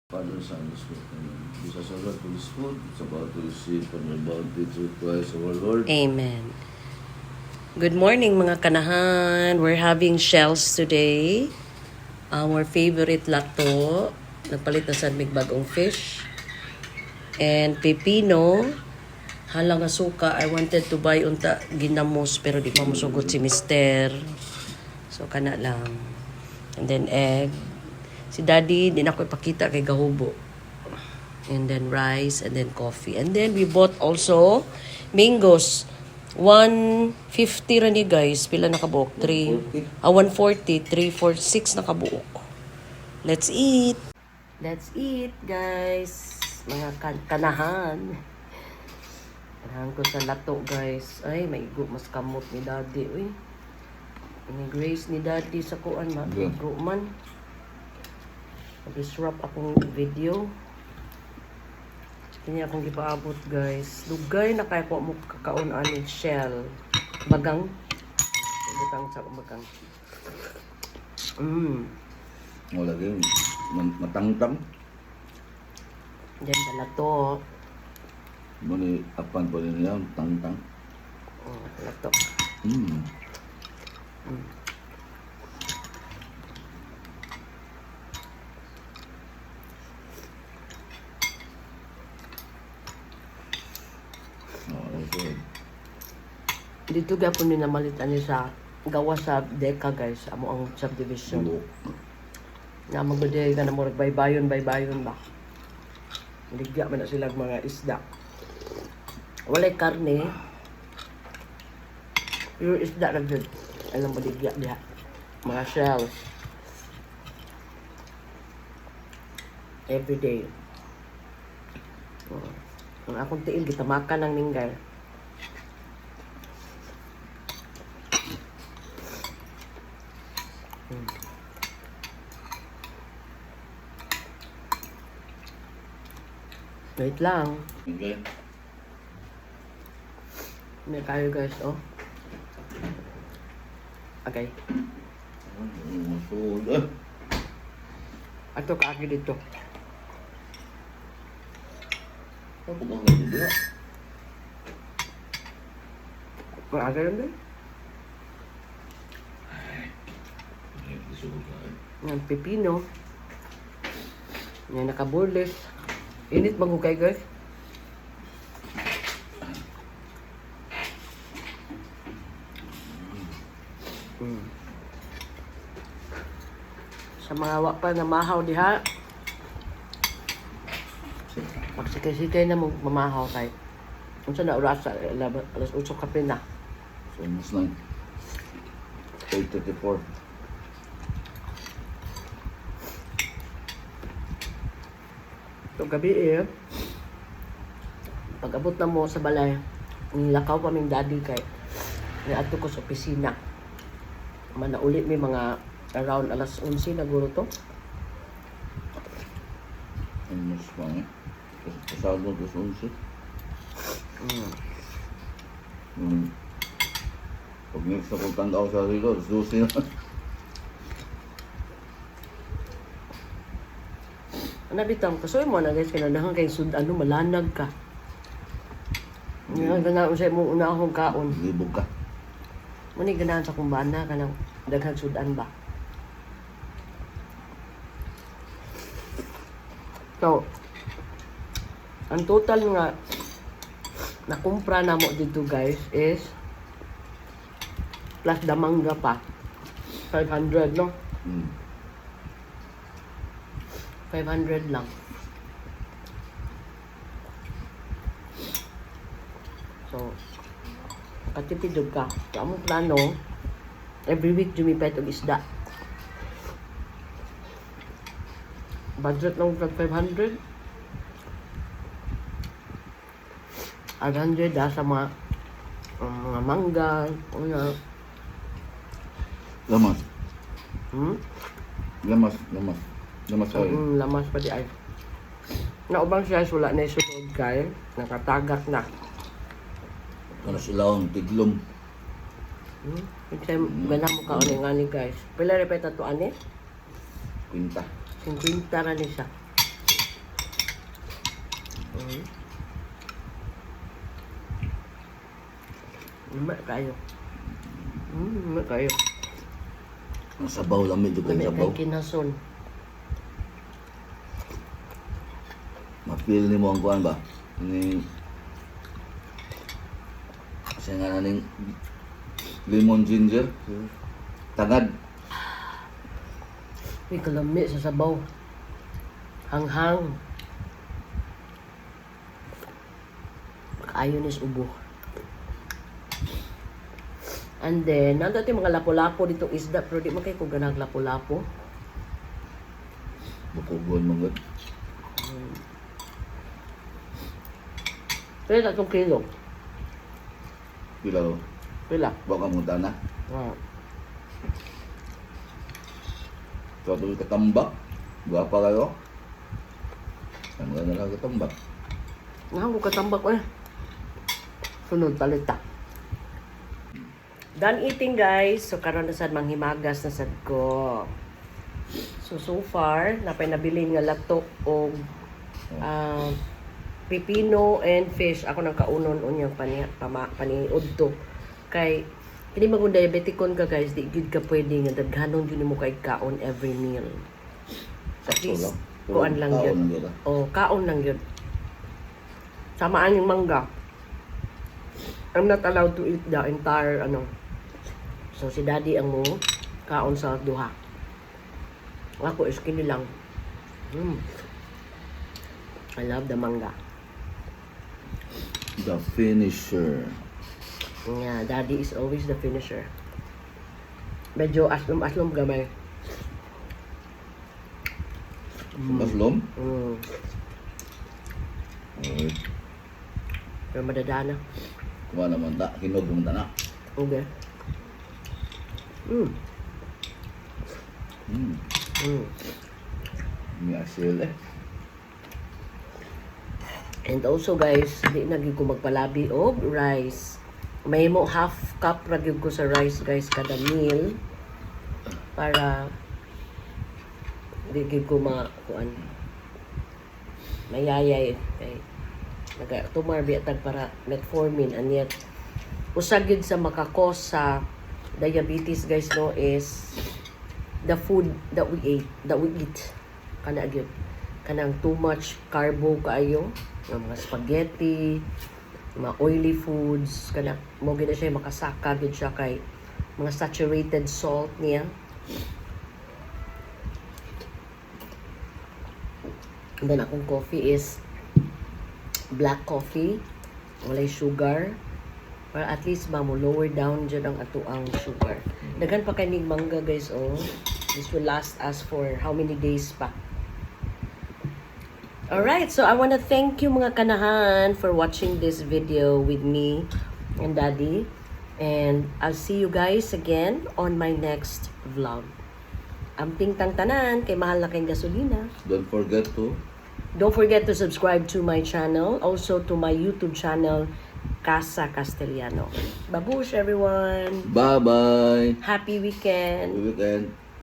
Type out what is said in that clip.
Father, Son, and Spirit. Amen. Jesus, our Lord, for this food, it's about to receive from your bounty through Christ our Lord. Amen. Good morning mga kanahan. We're having shells today. Our favorite lato. Nagpalit na sa bagong fish. And pepino. Halang nga suka. I wanted to buy unta ginamos pero di pa musugot si Mister. So kana lang. And then egg. Si Daddy, di na ako ipakita kay gahubo. And then rice, and then coffee. And then we bought also mangoes. 150 ra ni guys. Pila nakabuok? 140. 346 nakabuok. Let's eat. Let's eat, guys. Mga kanahan. Kanahan ko sa lato, guys. Ay, may mas kamot ni Daddy. Uy. Ini grace ni Daddy sa kuan. Mag-go man. Mag-disrupt akong video. Kanya akong gipaabot, guys. Lugay na kaya ko mo kakaon aning shell. Bagang. Butang sa bagang. Wala kayo, matangtang. Diyan pala to. Muni, apan pa rin yan, tangtang. Oh, pala to. Okay. Dito gapon ni namalitan ni sa gawa sa Deka, guys. Amo ang subdivision. Na magbuday ka na mo baybayon ba. Ligya man na sila mga isda. Walay karne. Yung isda na dyan. Alam mo ligya diha. Mga shells. Everyday. Ang akong tiil, gitamakan ng ninggay. Wait lang. Okay. May kayo, guys, oh. Okay. Masud. Ato kaagi dito. Apa kang ganyan dia? Kaagi lang din. Isugot na Yan, pepino. Yan, nakaburles. Init bang hukay, guys? Sa mga wak pa na mahaw diha, magsikay-sikay na mamahaw kay. Kung saan na oras, alas 8 kape na. So, almost lang. 8:34. So gabi pag-abot na mo sa balay, nilakaw pa ming Daddy kay niadto ko sa opisina. Manauli may mga around alas 11 na guro to. Almost lang eh. Pasado ko sa 11. Pag next na kong tanda ako sa rilo, 12 na. Nabitang kasoy mo na guys, kinadahan kay sudan malanag ka. Nga ganaon sa imong unahong kaon. Libog ka. Muni ganahan sa kumbana kanang daghang sudan ba. So, ang total nga nakumpra na mo dito, guys, is plus damangga pa 500, no? 500 lang. So, katipidog ka. So, among plano, every week jumipet og isda. Budget lang tag 500. 100 sa mga mangga. Lamas. Hmm? Lamas kayo. Lamas pa di ay. Naubang siya, wala na isunod kay. Nakatagak na. Ano silawang tiglom. Kasi ganang mo ka nga ni guys. Pila repeta to ani? Quinta. 50 na ni siya. Kayo. Kayo. Ang sabaw lang medyo kayo sabaw. Kay kinason. Mapil ni mo ang kuhan ba? Ini kasi nga naning lemon ginger. Tagad. May kalami sa sabaw. Hanghang. Ayaw ni ubo. And then, nandun yung mga lapo-lapo ditong isda, pero di man kayo kung ganang lapo-lapo. Bukugon mo gud. Pila 3 kilo. Pila o. Pila. Baka mo na. Ah. So, ito katambak. Gwapa kayo. Ang ganda lang katambak. Nga ko katambak ko eh. Sunod palita. Done eating guys. So karon na sad manghimagas na sad ko. So far, napay nabili nga lato og pipino and fish. Ako nang kaunon unyang paniud to. Kay kini magong diabeticon ka guys, di gid ka pwede nga daghanon gyud mo kay kaon every meal. At Sakto least lang. kuan lang Kaon yun. lang yun, ah. Oh, kaon lang yun. Samaan yung mangga. I'm not allowed to eat the entire So si daddy ang mo kaon sa duha. Ako is kini lang. I love the mangga. The finisher. Yeah, daddy is always the finisher. Medyo aslom-aslom gamay. Maslom? Okay. Pero madadana. Kuma naman ta. Hinog naman ta na. Okay. May asil eh. And also guys, di na gyud ko magpalabi og rice. May mo half cup ra gyud ko sa rice guys kada meal para di gyud ko kuan mayayay kay tumar biatag para metformin and yet usag gyud sa makakos sa diabetes guys no is the food that we eat kana gyud kanang too much carbo kaayo nga mga spaghetti, mga oily foods, kana mo gid siya makasaka gid siya kay mga saturated salt niya. And then akong coffee is black coffee, walay sugar, para at least ba mo lower down dyan ang atuang sugar. Dagan pa kay ning mangga guys oh. This will last us for how many days pa. Alright, so I want to thank you mga kanahan for watching this video with me and Daddy. And I'll see you guys again on my next vlog. Amping tang tanan, kay mahal na kayong gasolina. Don't forget to subscribe to my channel. Also to my YouTube channel, Casa Castellano. Babush everyone! Bye-bye! Happy weekend! Good weekend!